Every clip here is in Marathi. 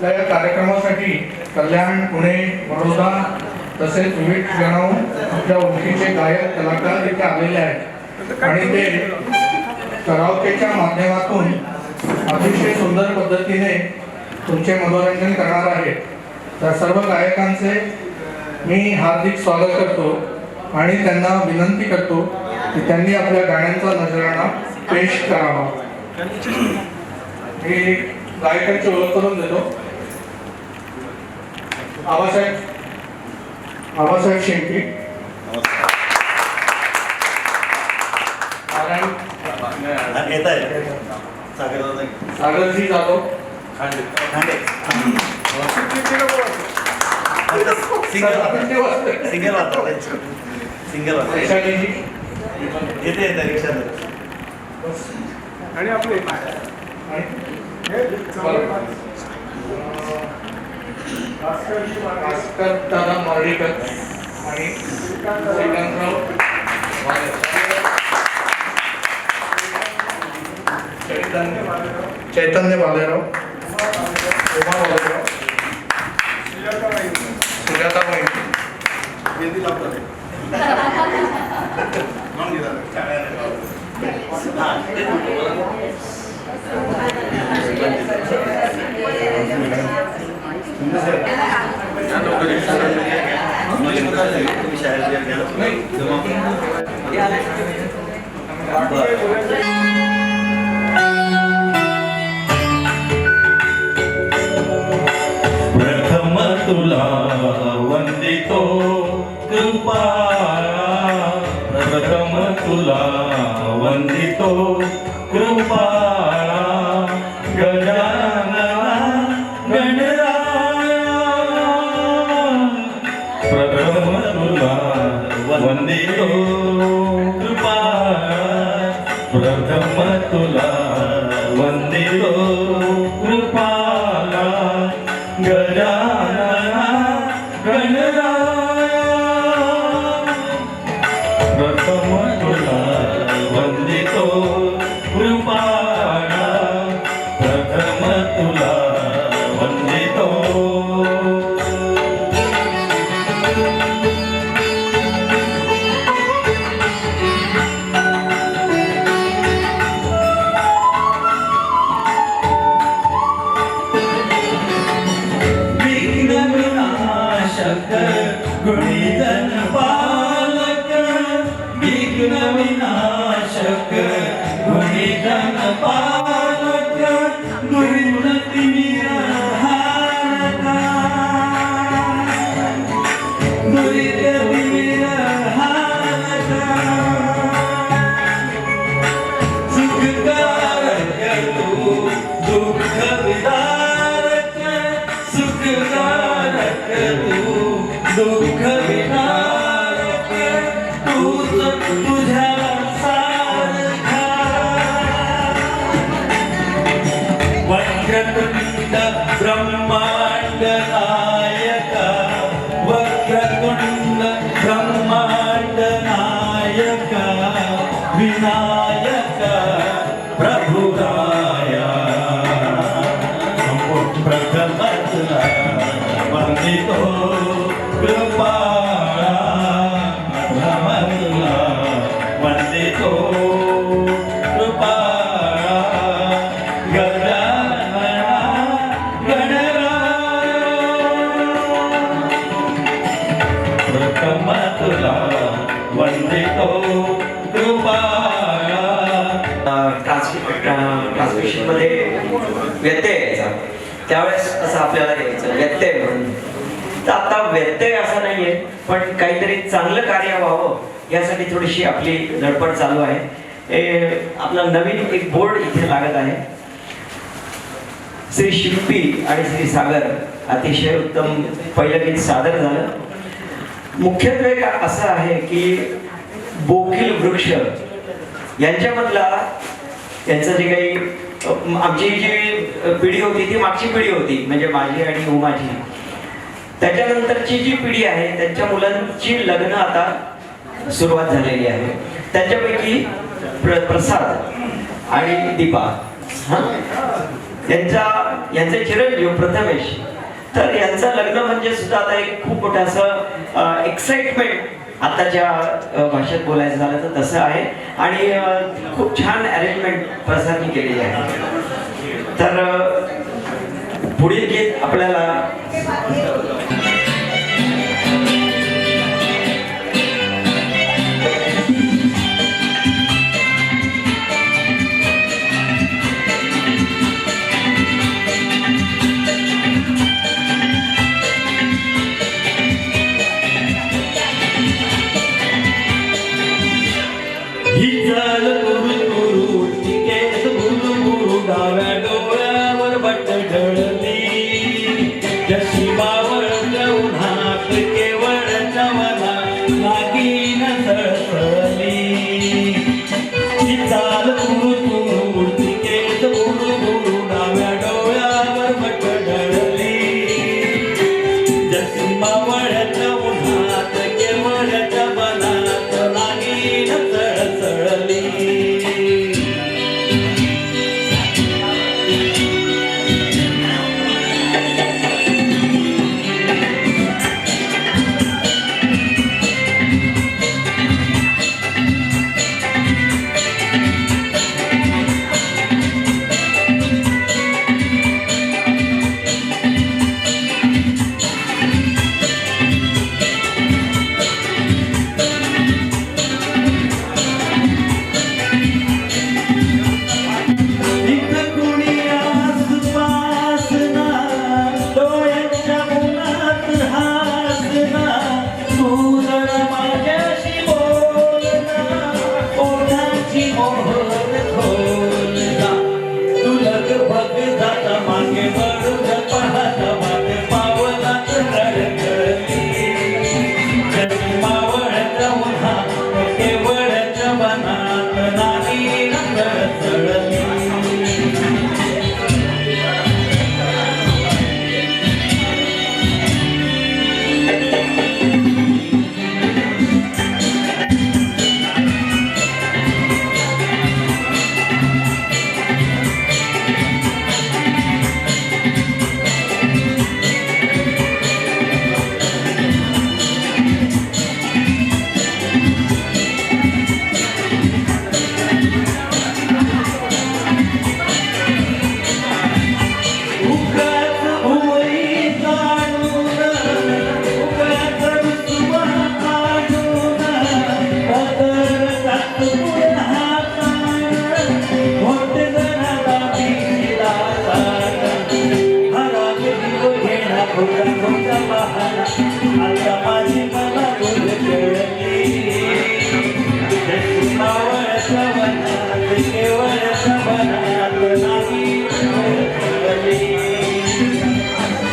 आपल्या या कार्यक्रमासाठी कल्याण, पुणे, बडोदा तसेच विविध ठिकाणाहून आपल्या ओळखीचे गायक कलाकार इथे आलेले आहेत आणि ते कराओकेच्या माध्यमातून अतिशय सुंदर पद्धतीने तुमचे मनोरंजन करणार आहेत. तर सर्व गायकांचे मी हार्दिक स्वागत करतो आणि त्यांना विनंती करतो की त्यांनी आपल्या गाण्यांचा नजराणा पेश करावा. मी गायकांची ओळख करून देतो. आबासाहेब शेंके, सागरजी जाधव, आणि आपले भास्कर दादा मार्डीकर आणि श्रीकांतराव चैतन्य बालेराव, उमा बालेराव, सुजाता प्रथम तुला वंदितो कृपाळा, प्रथम तुला वंदितो कृपाळा, गजानना गणराया, प्रथम तुला वंदितो कृपाळा, प्रथम तुला वंदितो कृपाळा, गजानना गणराया, प्रथम तुला वंदितो कृपाळा, प्रथम तुला वंदितो. गुणीजन पालक, विघ्न विनाशक, गुणीजन पालक, दुर्गती निरहारका, दुर्गती निरहारका, सुखकारक तू दुःख विदारक, सुखकारक तू दुःख विनारक, तूच तुझ्या सारखा, वक्रतुंड ब्रह्मांड नायक, वक्रतुंड ब्रह्मांड नायक, विनायक प्रभुराया, प्रथम तुला वंदितो कृपाळा, प्रथम तुला वंदितो कृपाळा, गजानना गणराया, प्रथम तुला वंदितो कृपाळा. ट्रान्समिशन मध्ये व्यत्यय यायचा, त्यावेळेस असं आपल्याला यायचं व्यत्यय म्हणून. तर आता व्यत्यय असा नाहीये, पण काहीतरी चांगलं कार्य व्हावं यासाठी थोडीशी आपली धडपड चालू आहे. आपला नवीन एक बोर्ड इथे लागत आहे. श्री शिंपी आणि श्री सागर अतिशय उत्तम पहिलं गीत सादर झालं. मुख्यत्वे असं आहे की बोखील वृक्ष यांच्यामधला यांचं जे काही आमची जी पिढी होती ती मागची पिढी होती, म्हणजे माझी आणि उमाची. त्याच्यानंतरची जी पिढी आहे त्यांच्या मुलांची लग्न आता सुरुवात झालेली आहे. त्यांच्यापैकी प्रसाद आणि दीपा यांचे चिरंजीव प्रथमेश, तर यांचं लग्न म्हणजे सुद्धा आता एक खूप मोठं असं एक्साइटमेंट आताच्या भाषेत बोलायचं झालं तर तसं आहे. आणि खूप छान अरेंजमेंट प्रसारनी केलेली आहे. तर पुढील गीत आपल्याला हिचल गुरु गुरु टिकेस गुरु गुरु डाव्या डोळ्यावर बट ढळली, जशी बावळच्या उन्हात केवळच्या मना नागिन सळसळली. हिचाल गुरु गुरु टिकेस गुरु गुरु डाव्या डोळ्यावर बट ढळली, जशी बावळच्या उन्हात केवळच्या मनात नागिन सळसळली. इथं कुणी आसपास ना, डोळ्याच्या उन्हात हासना, तू जरा माझ्याशी बोल ना, ओठाची मोहर खोल ना. तू लगबग जाता मागे वळून पाहता मागे पावलात रडकली, जशी मावळच्या उन्हात केवळच्या वनात नागिन सळसळली. उगाच भुवई काढून, उगाच रुसवा काढून, पदर टाक पुन्हा काढ, मोठ जरा दाबीला ताट. हराग जीव घेणा खोटा खोटा बहाणा, आता माझी मला बोल कळली, जशी मावळच्या वनात केवळच्या वनात नागिन सळसळली.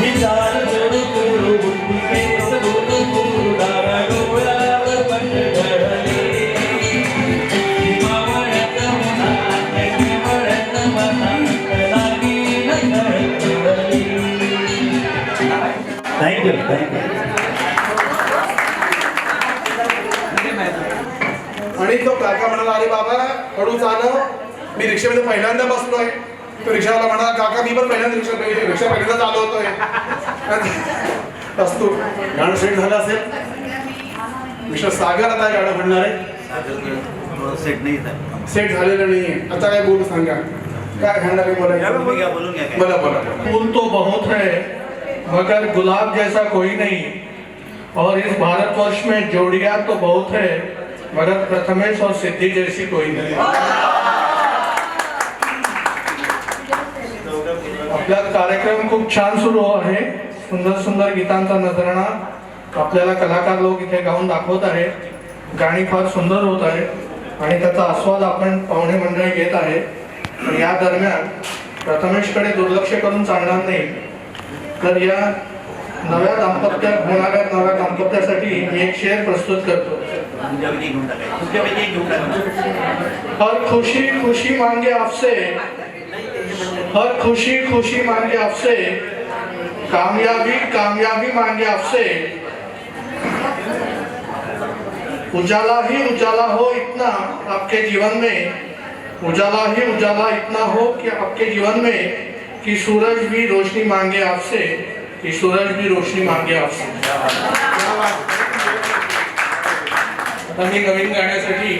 हिचाल गुरु गुरु टिकेस गुरु गुरु डाव्या डोळ्यावर बट ढळली, मावळच्या उन्हात केवळच्या वनात नागिन सळसळली. Thank you thank you. आणि तो काका म्हणाला, अरे बाबा हळू चालव, मी रिक्षेमध्ये पहिल्यांदा बसलोय. तो रिक्षावाला म्हणाला, काका मी पण पहिल्यांदा रिक्षा पहिल्यांदा चालवतोय. असतो गाणं सेट झालं असेल. मिस्टर सागर आता गाणं म्हणणार आहे. सेट झालेलं नाहीये. आता काय बोलू सांगा, काय म्हणणार आहे बोलायचं? बोला बोला. फूल तो बहुत है मगर गुलाब जैसा कोई नहीं, और इस भारतवर्ष में जोड़ियां तो बहुत है मगर प्रथमेश और सिद्धि जैसी कोई नहीं. आपला कार्यक्रम खूप छान सुरू आहे. सुंदर सुंदर गीतांचा नजराणा आपल्याला कलाकार लोक इथे गाऊन दाखवत आहेत. गाणी फार सुंदर होत आहे आणि त्याचा आस्वाद आपण पाहुणे मंडळी घेत आहे. या दरम्यान प्रथमेशकडे दुर्लक्ष करून चालणार नाही. तर या नव्या दाम्पत्यासाठी मी एक शेर प्रस्तुत करतो. हर खुशी खुशी मांगे आपसे, हर खुशी खुशी मांगे आपसे, कामयाबी कामयाबी मांगे आपसे, उजाला ही उजाला हो इतना आपके जीवन में, उजाला ही उजाला इतना हो कि आपके जीवन में कि सूरज भी रोशनी मांगे आपसे, कि सूरज भी रोशनी मांगे आपसे. आता मी नवीन गाण्यासाठी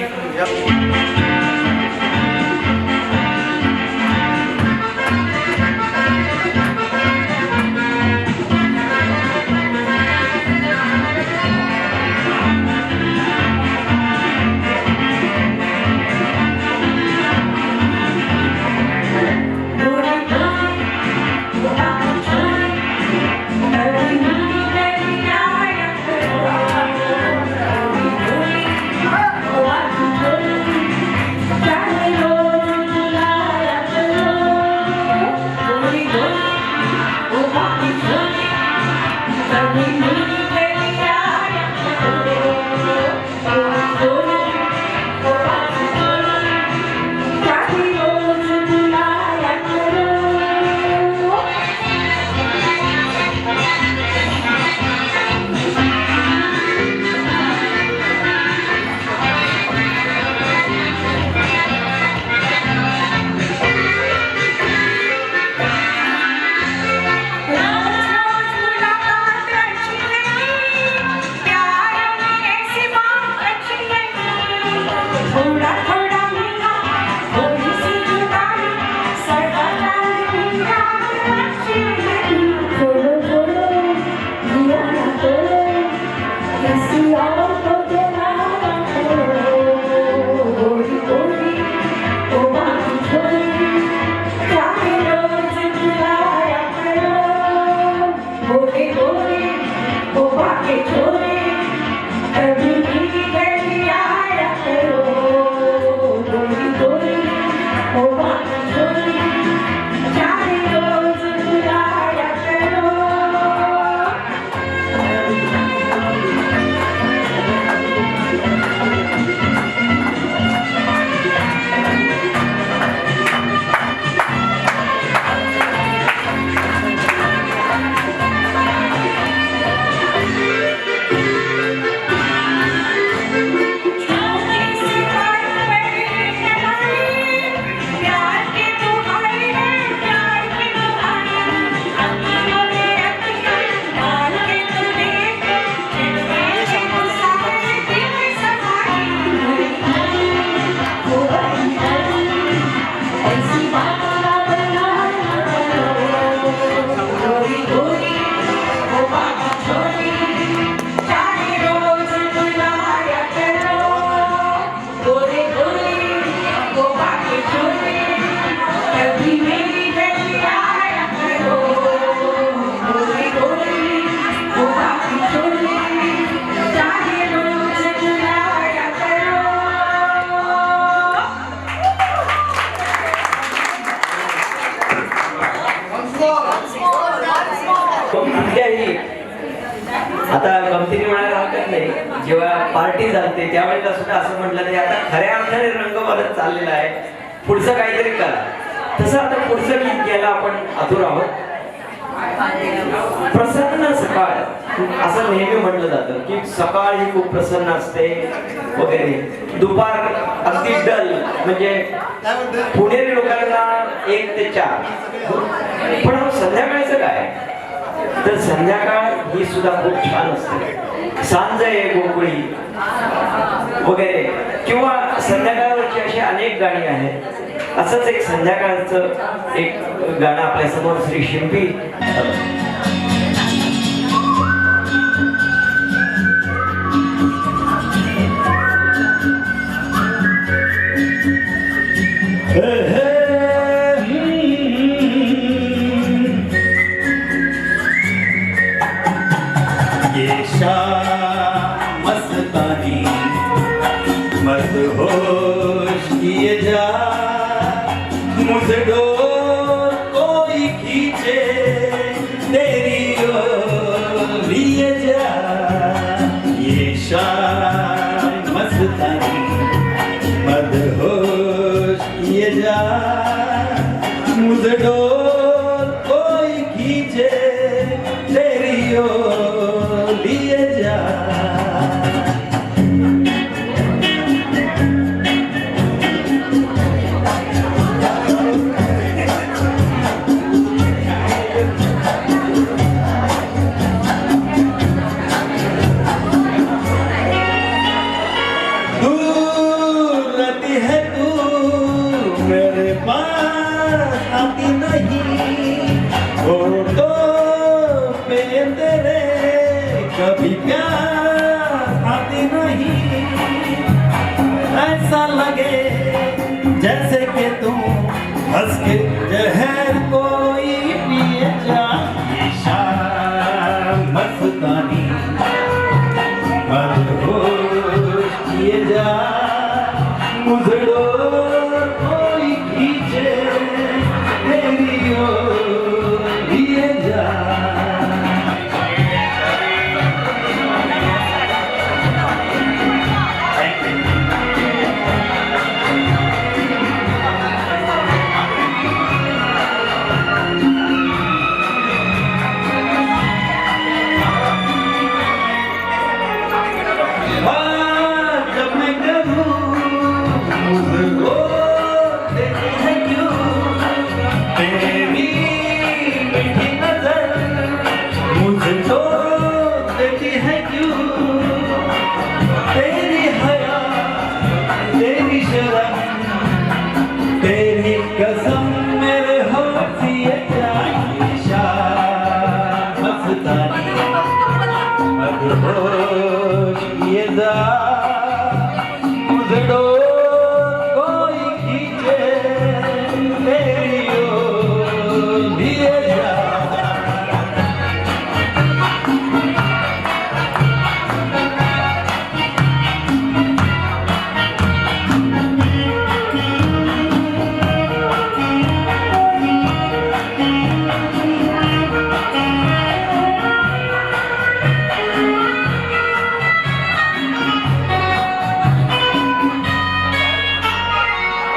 आता गमतीने म्हणायला हरकत नाही, जेव्हा पार्टी चालते त्यावेळेला सुद्धा असं म्हटलं नाही आता खऱ्या अर्थाने रंग बदलत चाललेला आहे, पुढचं काहीतरी करा. तसं आता पुढचं गीत घ्यायला आपण आतुर आहोत. प्रसन्न सकाळ असं नेहमी म्हटलं जातं की सकाळ ही खूप प्रसन्न असते वगैरे. दुपार अगदी डल, म्हणजे पुणेरी लोकांना 1 ते 4. पण संध्याकाळचं काय, तर संध्याकाळ ही सुद्धा खूप छान असते. सांज आहे गोकुळी वगैरे, किंवा संध्याकाळवरची अशी अनेक गाणी आहेत. असंच एक संध्याकाळचं एक गाणं आपल्या समोर श्री शिंपी मस्तानी मदहोश किए जा, मुझे डोर कोई खींचे भी प्यार आती नहीं, ऐसा लगे जैसे कि तुम हंस के जहर कोई पिए जा। ये शाम मस्तानी मदहोश किए जा, मुझड़ो कोई खींचे तेरी ओर लिए जा। जब मैं करूं मुझको देखती है क्यों तेरी मीठी नजर, मुझको देखती है क्यों तेरी हया तेरी शर्म तेरी कसम मेरे होठ ये चाहिए शाम मस्तानी मदहोश किए जा, मुझड़ो कोई खींचे तेरी ओर लिए जा।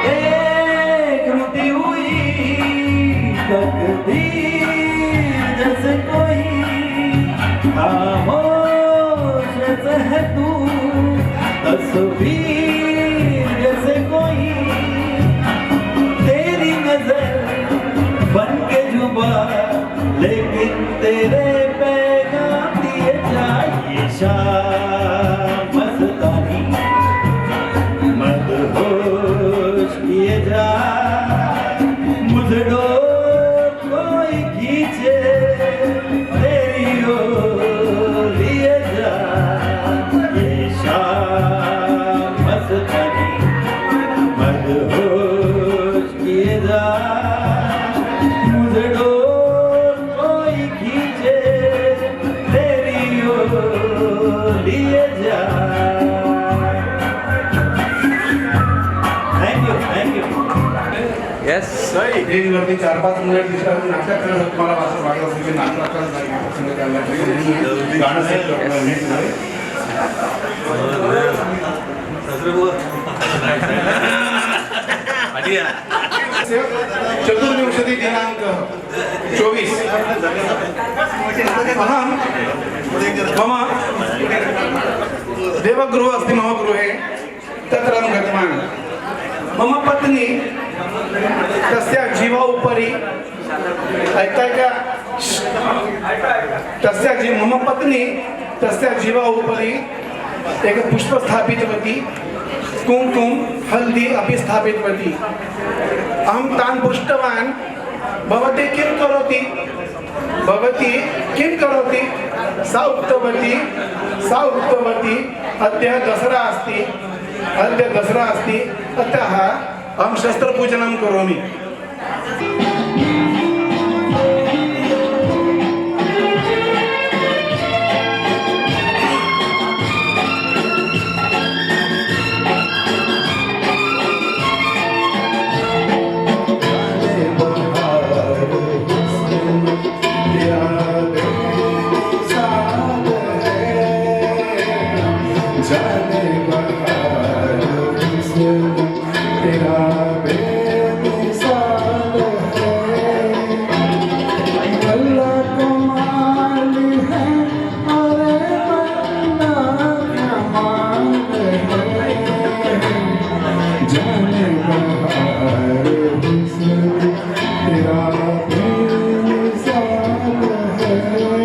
एक रुती हुई तकदीर जैसे कोई खामोश जैसे है तू, तस्वीर जैसे कोई तेरी नजर बन के जुबा, लेकिन तेरे पैगाम दिए जाए शाम मस्तानी मदहोश किए जा, मुझड़ो कोई खींचे तेरी ओर लिए जा। ये शाम मस्तानी मदहोश किए जा, मुझड़ो कोई खींचे तेरी ओर लिए जा। थँक्यू येस स्टेजवरती 4-5 मिनिट दिवसावर नाटक करत तुम्हाला असं वाटत असेल की नाटकाचा प्रसंग त्याला गाणं सेट चतुर्विंशति दिनांक 24 मम देवगृह अस्ति मम गृहे तत्र गतवान् मम पत्नी तस्या जीवा उपरी ऐकताय का मम पत्नी तस्या जीवा उपरी एक पुष्प स्थापितवती, कुंकुम हल्दी अपि स्थापितवती। अहं तान् पृष्टवान् भवती किं करोति, भवती किं करोति? सा उक्तवती अद्य दसरा अस्ति अतः अहं शस्त्रपूजनं करोमि। तेरा प्रेम साथ है।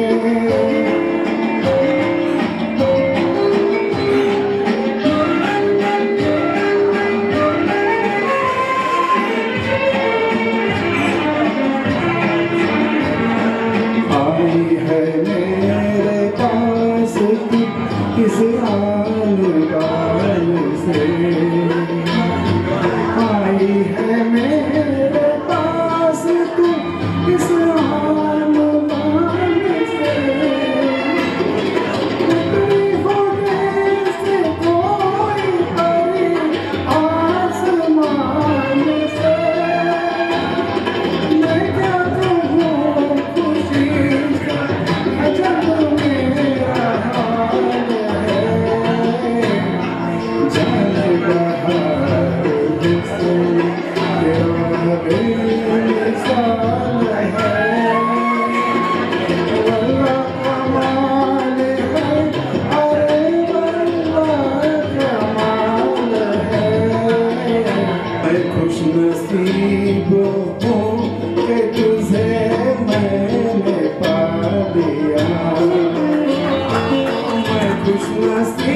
हंसी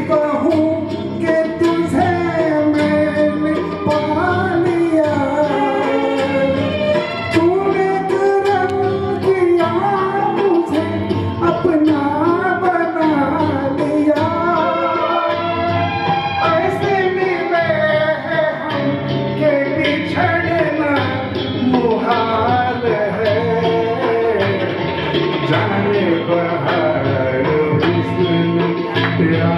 कहूँ कि तुझे मैंने पा लिया, तूने करम किया मुझे अपना बना लिया। ऐसे मिले हैं हम कि बिछड़ना मुहाल है, जाने बहार हुस्न तेरा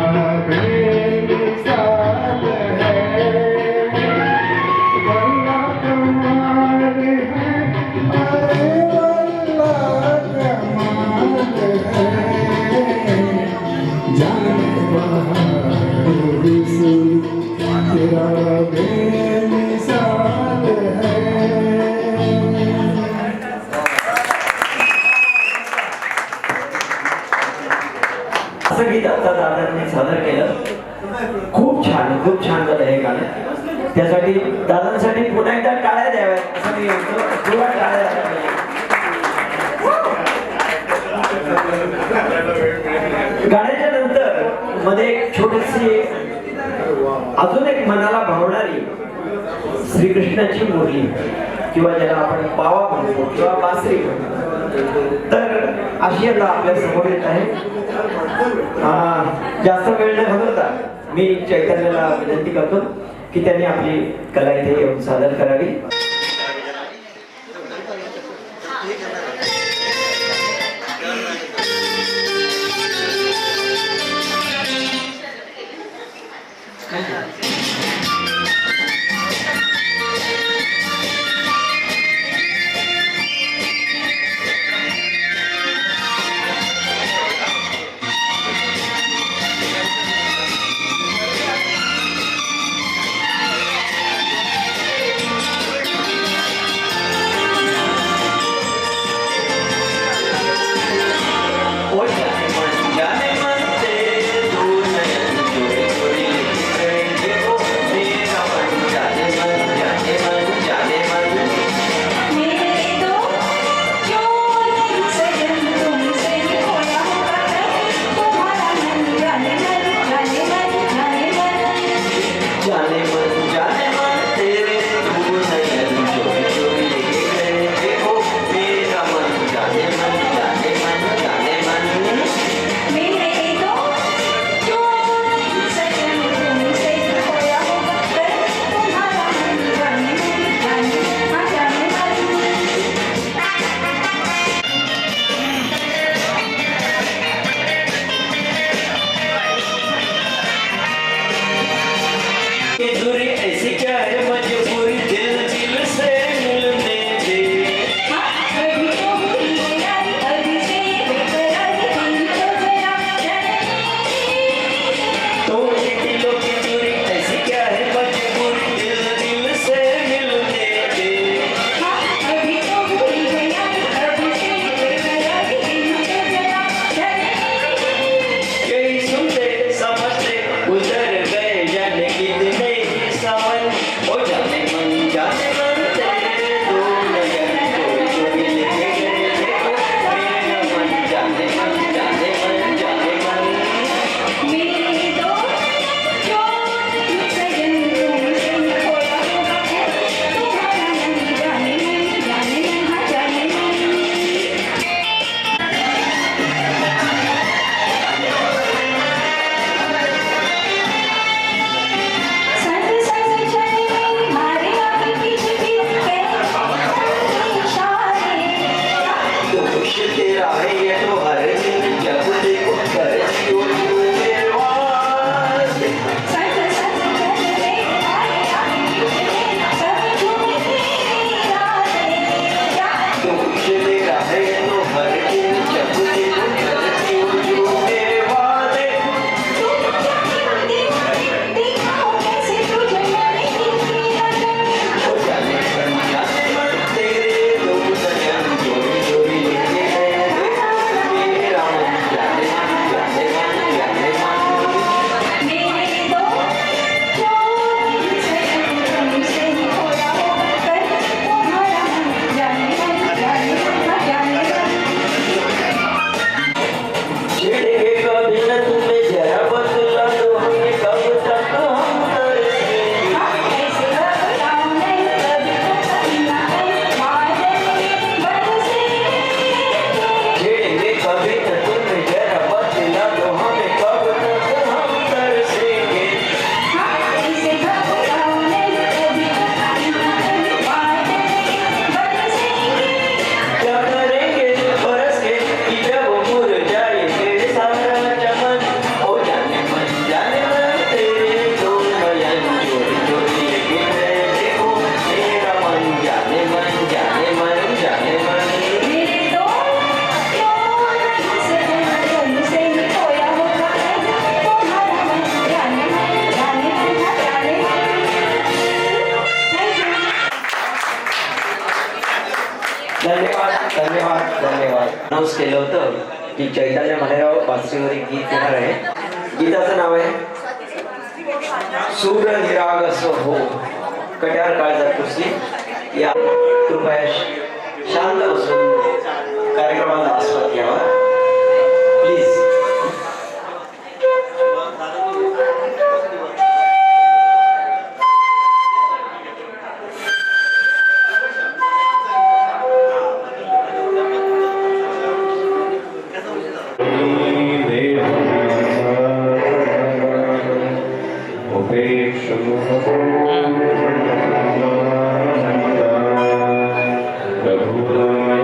बेमिसाल है, वल्लाह कमाल है, अरे वल्लाह कमाल है, जाने बहार हुस्न तेरा बेमिसाल है। असं गीत आता दादांनी सादर केलं. खूप छान झालं हे गाणं. त्यासाठी दादांसाठी पुन्हा एकदा टाळ्या द्याव्यात असं मी म्हणतो. पुन्हा टाळ्या द्याव्या पाहिजे. गाण्याच्या नंतर मध्ये एक छोटीशी अजून एक मनाला भावणारी श्रीकृष्णाची मुरली किंवा ज्याला आपण पावा म्हणतो किंवा बासरी म्हणतो, तर अशी आता आपल्या समोर येत आहे. जास्त वेळ न घालवता मी चैतन्याला विनंती करतो की त्यांनी आपली कला इथे येऊन सादर करावी. अनाऊन्स केलं होतं की चैतन्य मनेराव बासरीवर एक गीत येणार आहे. गीताचं नाव आहे सूर निरागस हो कट्यार काळजात कुसली. या कृपया शांत बसून कार्यक्रमाचा आस्वाद घ्यावा प्लीज. प्रभुराय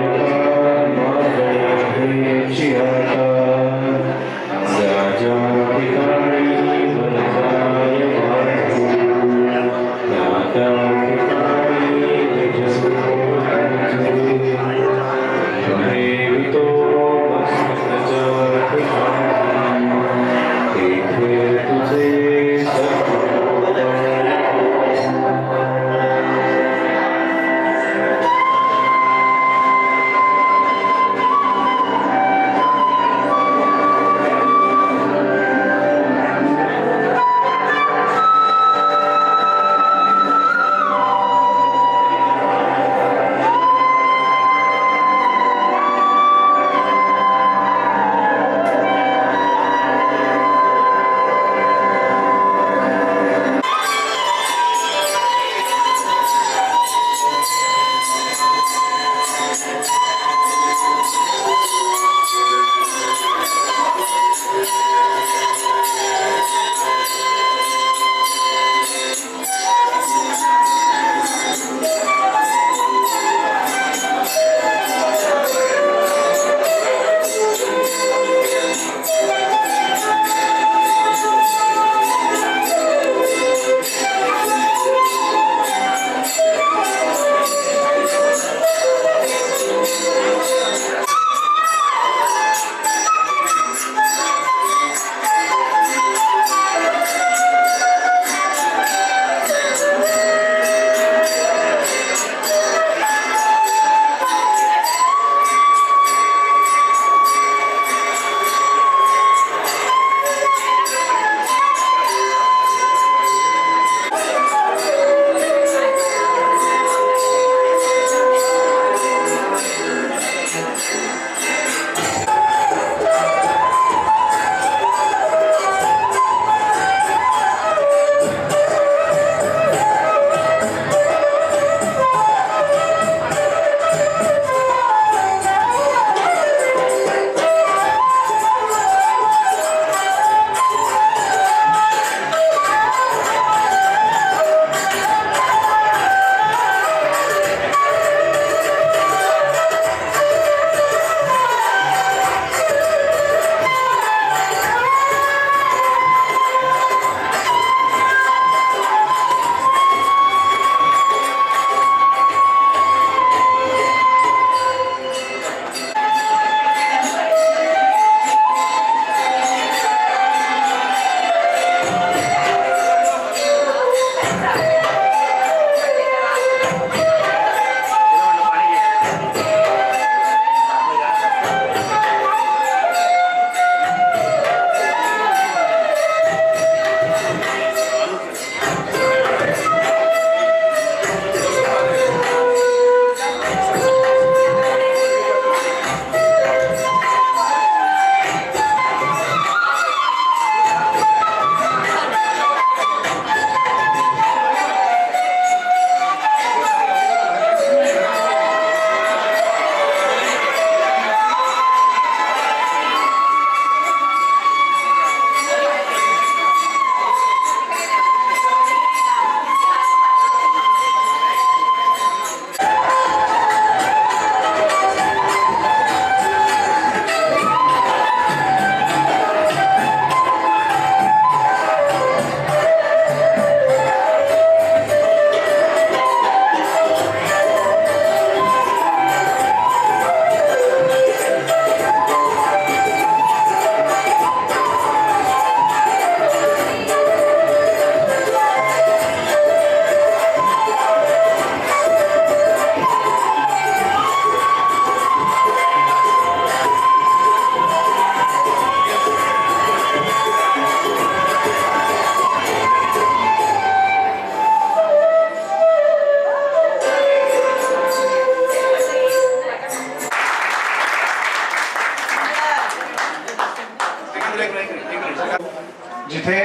जिथे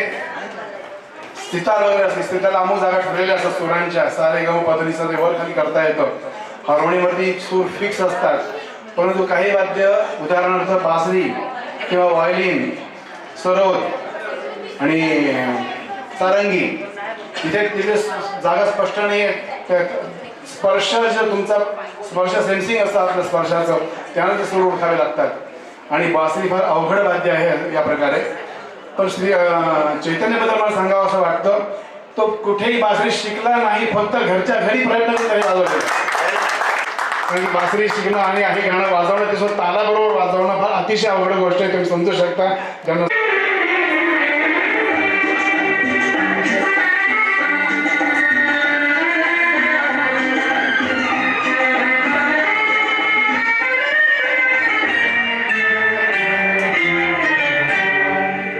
सितार वगैरे असते सितारला अमुक जागा ठरलेल्या असतात सुरांच्या सारे गहू पदरीचं ते वर खाली करता येतं. हार्मोनियमवरती सूर फिक्स असतात, परंतु काही वाद्य उदाहरणार्थ बासरी किंवा व्हायोलिन, सरोद आणि सारंगी इथे तिथे जागा स्पष्ट नाही आहे. स्पर्श जर तुमचा स्पर्श सेन्सिंग असतं आपल्या स्पर्शाचं त्यानंतर सूर ओळखावे लागतात आणि बासरी फार अवघड वाद्य आहे या प्रकारे. पण श्री चैतन्यबद्दल मला सांगावं असं वाटतं, तो कुठेही बासरी शिकला नाही, फक्त घरच्या घरी प्रयत्न करून त्याने वाजवले. कारण की बासरी शिकणं आणि हे गाणं वाजवणं ते तालाबरोबर वाजवणं फार अतिशय अवघड गोष्ट आहे. तुम्ही समजू शकता ज्यांना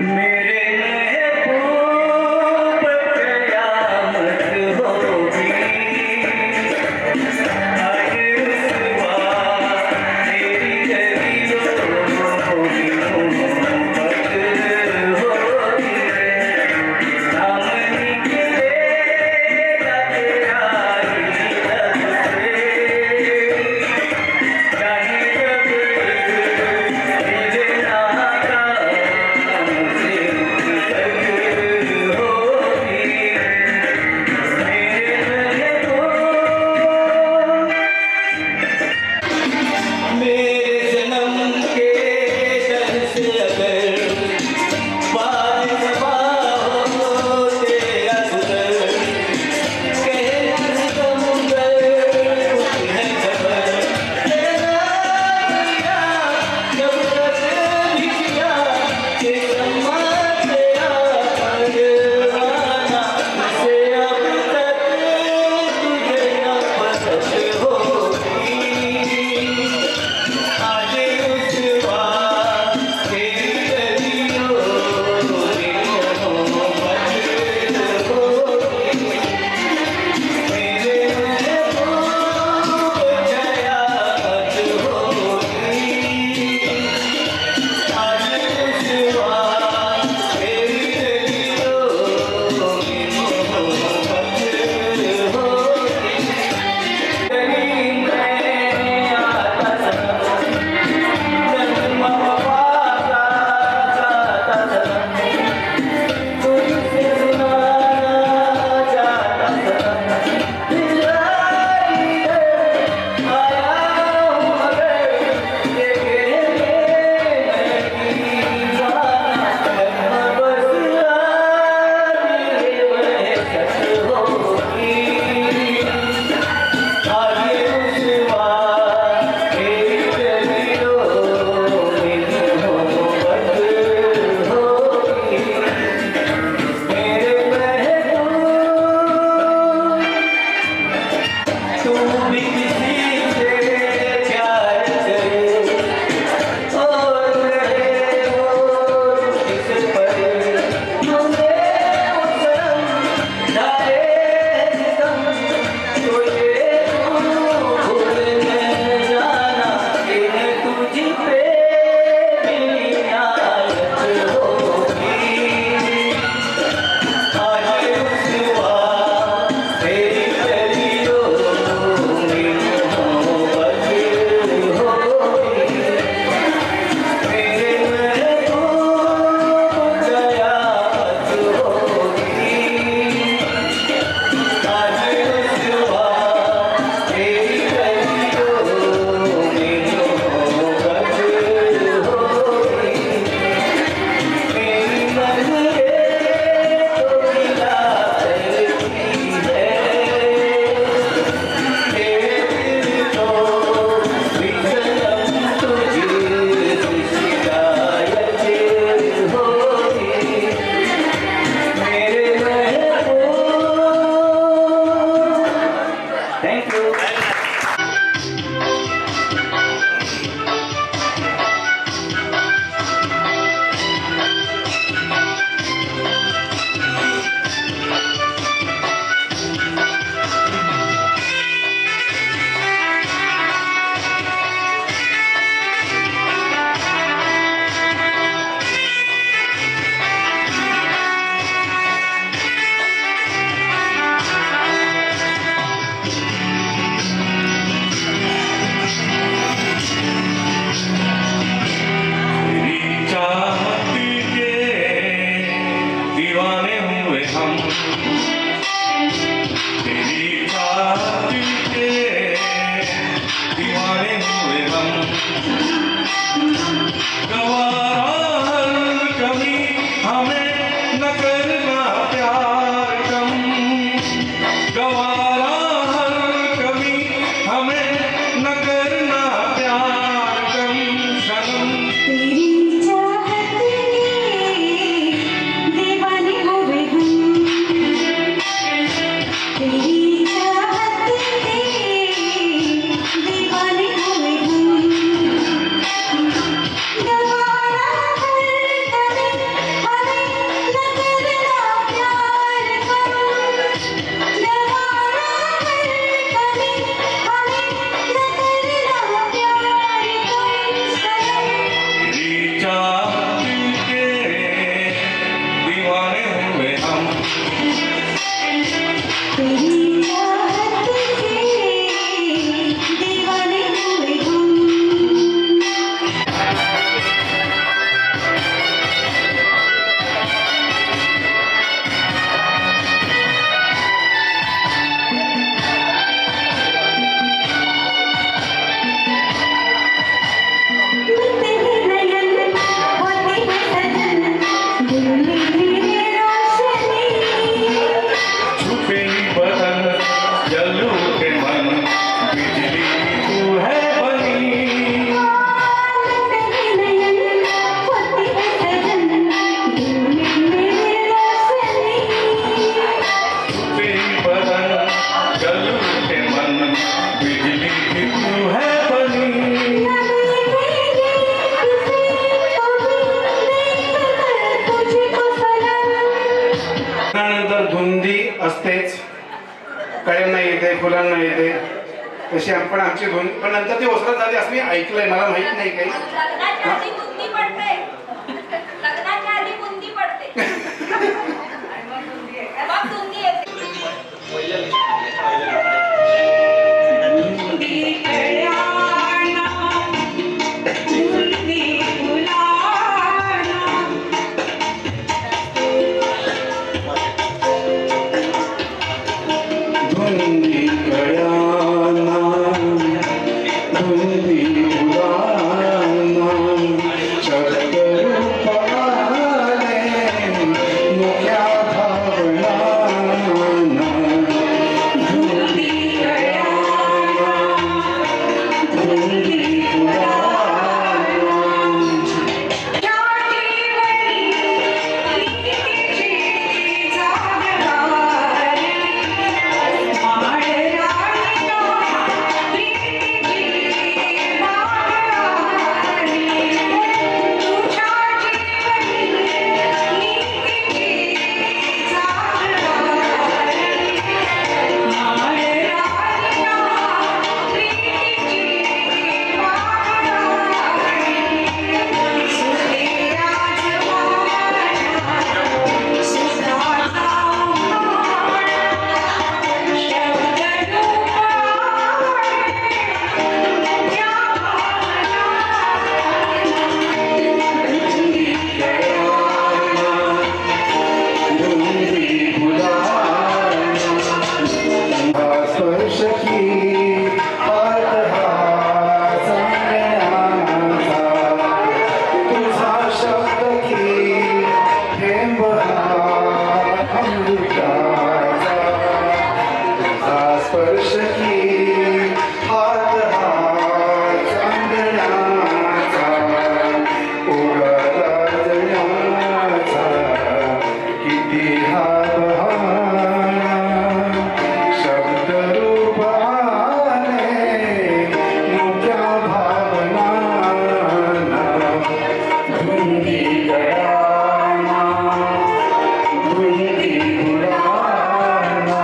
मेरी असतेच, कळ्यांना येते, फुलांना येते, तशी आपण आमची धून, पण नंतर ती ओसरत झाली असं मी ऐकलंय, मला माहित नाही काही. लग्नाच्या आधी बुंदी पडते. लग्नाच्या आधी बुंदी पडते. मग बुंदी येते. धुंदी कळ्यांना, धुंदी फुलांना, शब्दरूप आले मुक्या भावनांना. धुंदी कळ्यांना, धुंदी फुलांना, स्पर्श की हात हा संगण्याचा, तुझा शब्द की थेंब हा अमृताचा. तुझा स्पर्श की हात हा संगण्याचा, उगला जण्याचा किती हा बहाना. शब्दरूप आले मुक्या भावनांना. धुंदी कळ्यांना, धुंदी फुलांना.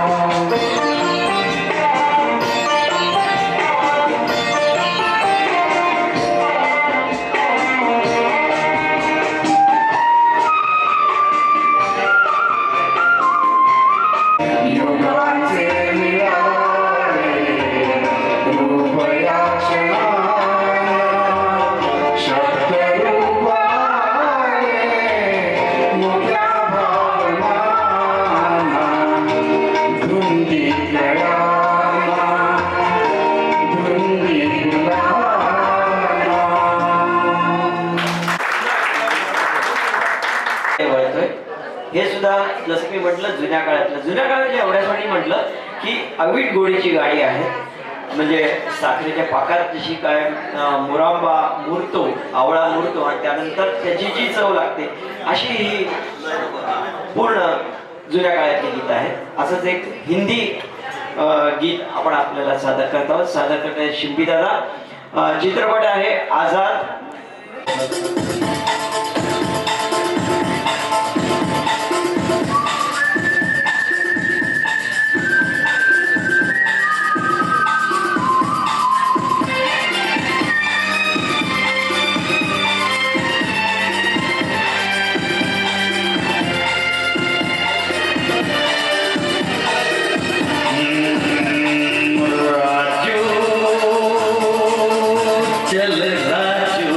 युगाचे मिळाले रूप या क्षणाला, शब्दरूप आले मुक्या भावनांना. धुंदी कळ्यांना, धुंदी फुलांना. वळतोय. हे सुद्धा जसं मी म्हटलं जुन्या काळातल्या एवढ्यासाठी म्हटलं की अवीट गोडीची गाडी आहे. म्हणजे साखरेच्या पाकात जशी काय मुरांबा मुरतो, आवळा मुरतो आणि त्यानंतर त्याची जी चव लागते अशी ही पूर्ण जुन्या काळातली गीत आहे. असंच एक हिंदी गीत आपण आपल्याला सादर करत आहोत. सादर करताय शिंपी दादा. चित्रपट आहे आझाद. चल राजू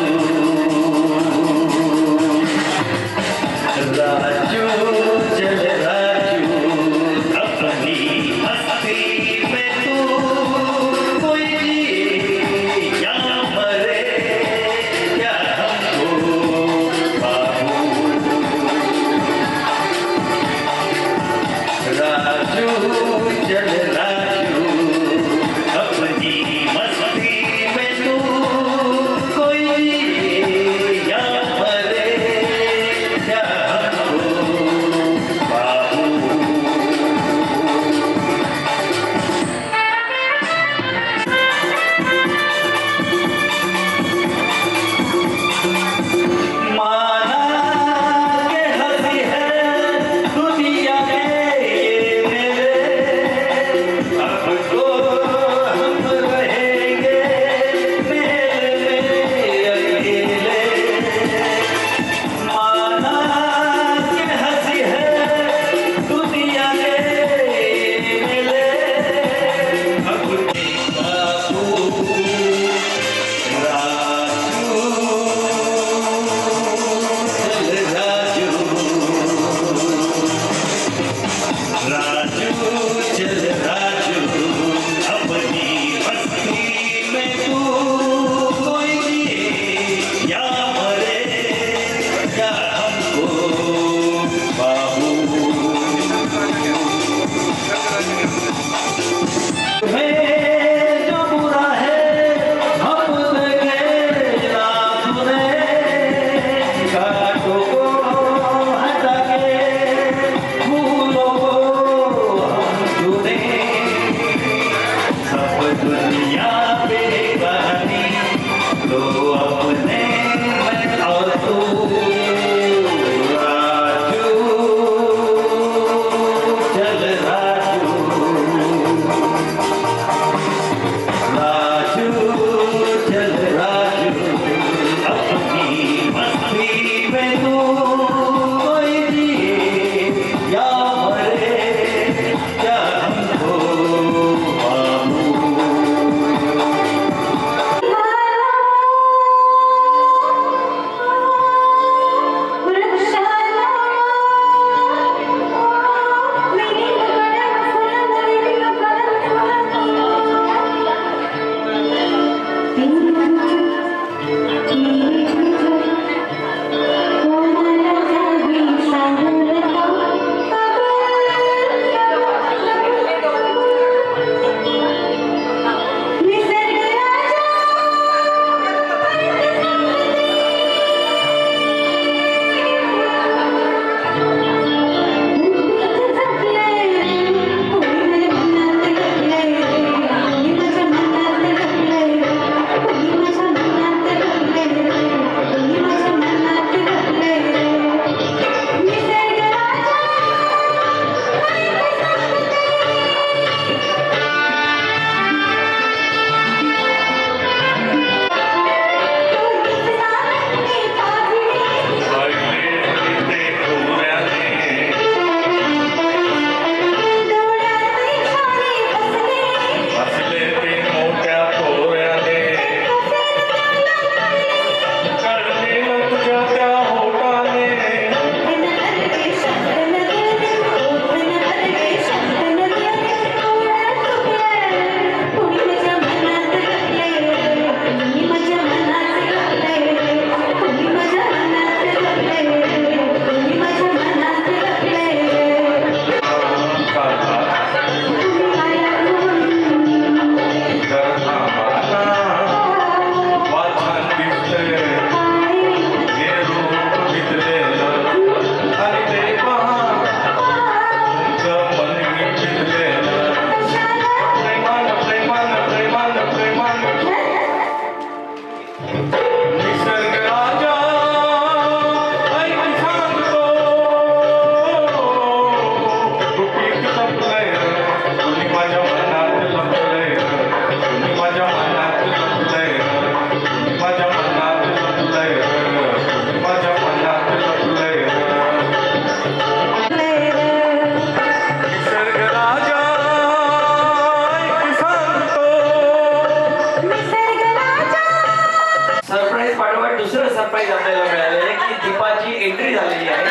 मिळालेलं आहे की दीपाची एंट्री झालेली आहे.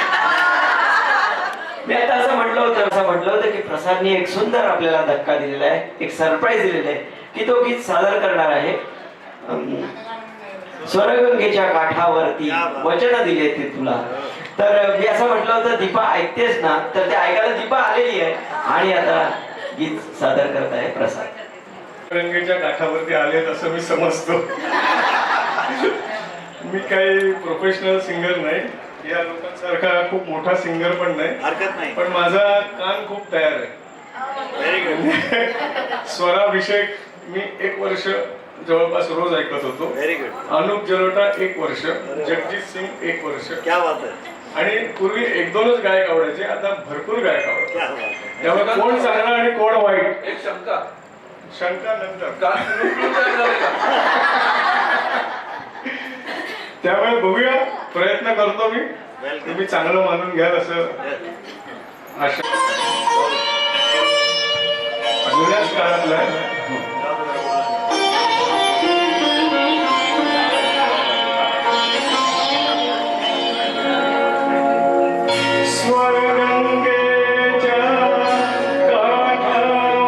मी आता असं म्हटलं होतं की प्रसादनी एक सुंदर आपल्याला धक्का दिलेला आहे, एक सरप्राईज दिलेला आहे की तो गीत सादर करणार आहे. स्वरगंगेच्या काठावरती वचन दिले ते तुला. तर मी असं म्हटलं होतं दीपा ऐकतेस ना, तर ते ऐकायला दीपा आलेली आहे आणि आता गीत सादर करत आहे प्रसाद. रंगेच्या काठावरती आले असं मी समजतो. मी काही प्रोफेशनल सिंगर नाही, या लोकांसारखा खूप मोठा सिंगर पण नाही, हरकत नाही, पण माझा कान खूप तयार आहे. Very good. स्वराभिषेक मी 1 वर्ष जवळपास रोज ऐकत होतो. Very good. अनुप जलोटा 1 वर्ष, जगजीत सिंग 1 वर्ष, क्या बात आहे. आणि पूर्वी 1-2च गायक आवडायचे, आता भरपूर गायक आवडतात. क्या बात आहे. त्यामुळे कोण चांगला आणि कोण वाईट एक शंका, शंका नंतर. त्यामुळे बघूया, प्रयत्न करतो मी. तुम्ही चांगलं मानून घ्याल असं आशा. जुन्याच काळातलं आहे. स्वरगंगेच्या काठावरती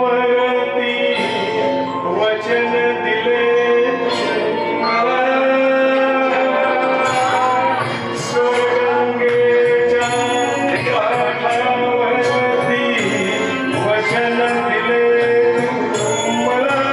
वचन दिले मला. स्वरगंगेच्या काठावरती वचन दिले मला.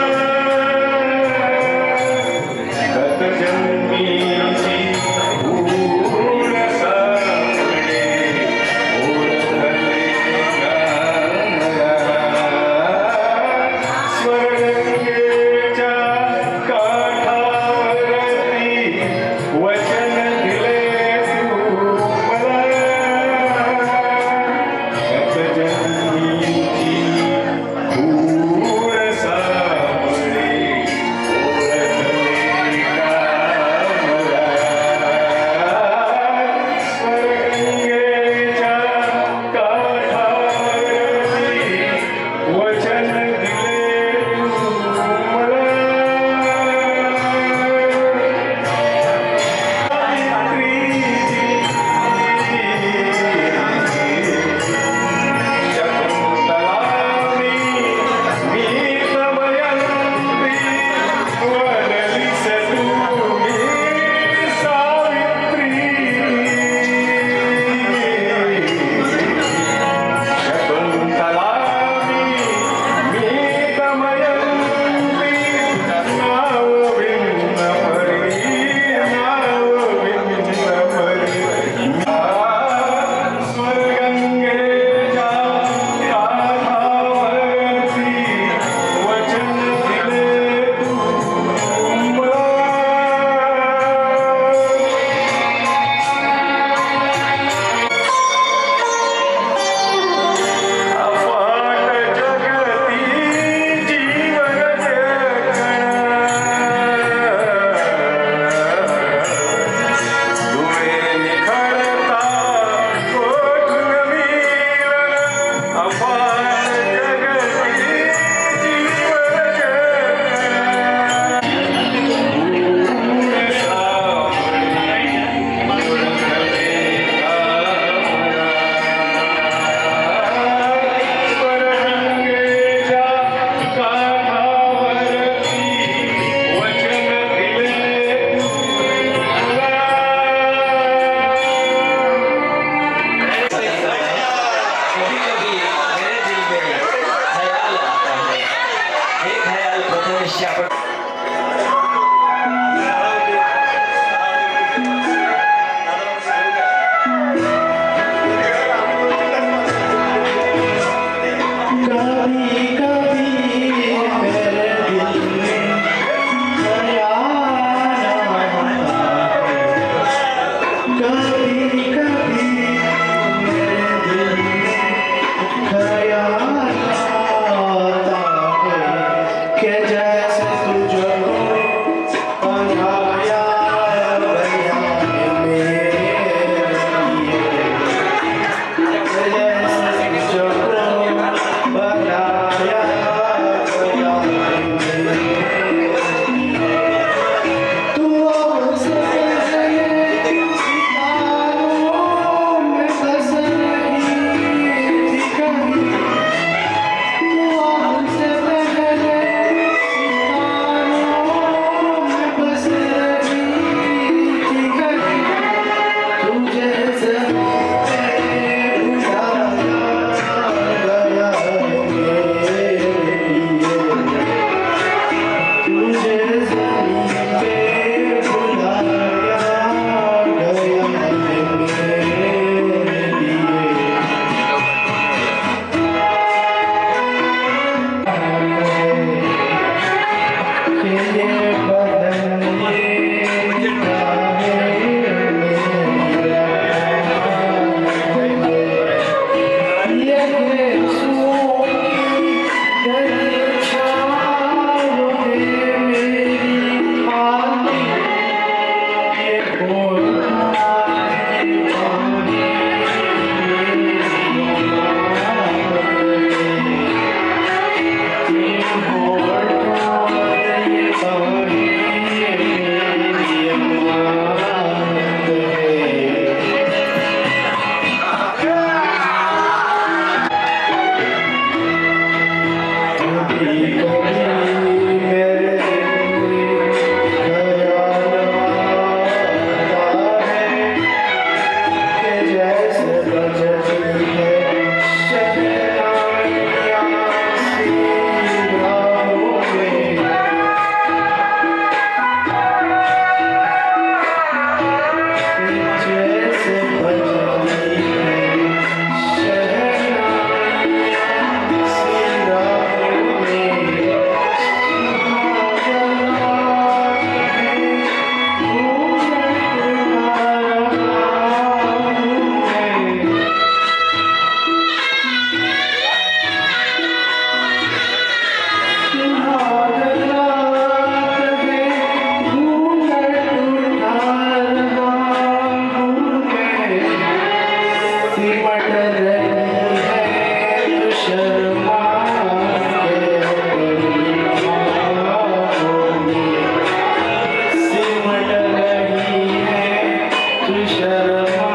तू शर्मा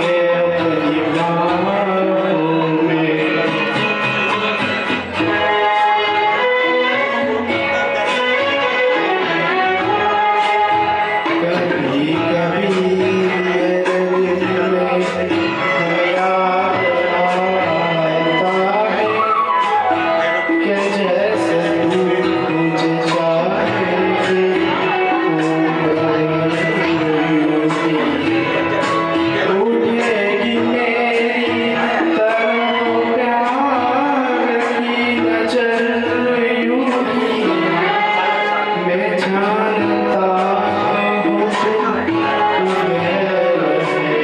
के अपनी बाहों में कभी कभी मेरे दिल में ख्याल आता है कि जैसे तू मुझे चाहे उठेगी मेरी तरफ प्यार की नजर यूं ही मैं जानता हूँ तू गैर है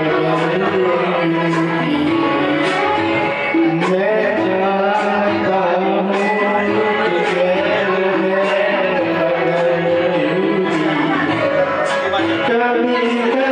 मगर यूं ही मैं जानता हूँ तू गैर है मगर यूं ही कभी